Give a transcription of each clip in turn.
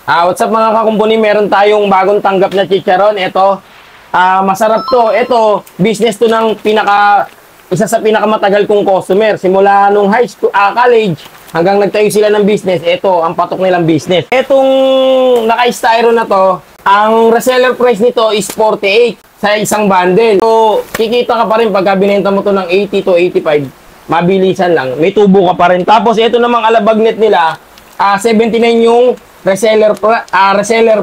What's up mga kakumpuni? Meron tayong bagong tanggap na chicharon. Ito, masarap to. Ito, business to ng isa sa pinakamatagal kong customer. Simula nung high school, college, hanggang nagtayo sila ng business. Ito, ang patok nilang business. Itong naka-styro na to, ang reseller price nito is 48 sa isang bundle. So, kikita ka pa rin pagka binenta mo to ng 80 to 85. Mabilisan lang. May tubo ka pa rin. Tapos, ito namang alabagnet nila, 79 yung reseller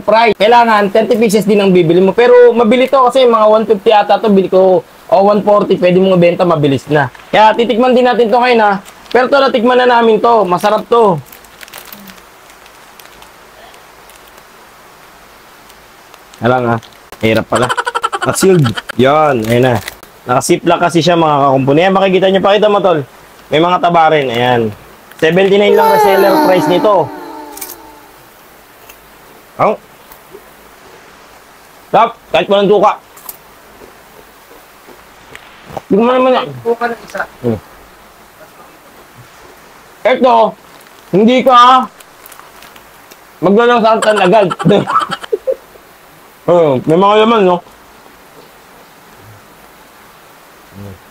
price. Kailangan 30 pieces din ang bibili mo. Pero mabili to kasi mga 150 ata to. Bili ko o 140. Pwede mong benta, mabilis na. Kaya titikman din natin to ngayon ha. Pero to, natikman na namin to. Masarap to. Alang ha. Hirap pala. Naka-sealed. Yan. Ayan na. Naka-ziplock kasi siya mga kakumpuni. Ayan, makikita nyo. Pakita mo tol. May mga taba rin. Ayan. 79 lang reseller price nito. Ang tap, kahit walang tuka. Hindi mo naman yan. Tuka ng isa. Ito, hindi ka maglalang sa antan agad. May mga laman, no?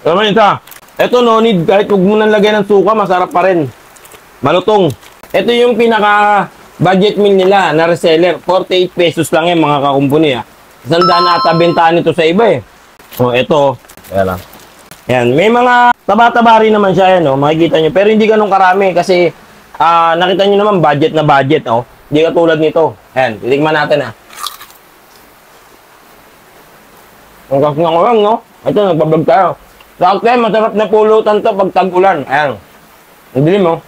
Laman isa. Ito, no need. Kahit huwag mo nang lagyan ng suka, masarap pa rin. Malutong. Ito yung pinaka budget meal nila na reseller. 48 pesos lang yan mga kakumpuni. Sandaan na ata bentahan nito sa iba eh. So, ito. Kaya lang. Yan. May mga taba-taba rin naman siya yan. Makikita nyo. Pero hindi ganun karami kasi nakita nyo naman budget na budget. Hindi katulad nito. Yan. Titikman natin ha. Ang kasi nga ko lang, no? Ito, nagbablog tayo. Sa akin, masarap na pulutan to pag tag-ulan. Ayan. Hindi mo.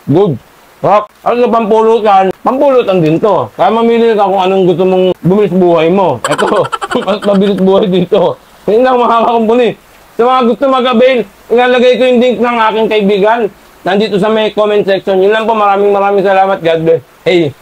Good. Rock. Ano sa pampulutan? Pampulutan din to. Kaya mamili ka kung anong gusto mong bumilis buhay mo. Ito, mas mabilis buhay dito. Hindi lang mga kakumpuni. Sa mga gusto mag-avail, ilalagay ko yung link ng aking kaibigan. Nandito sa may comment section. Yun lang po. Maraming salamat. God bless. Hey.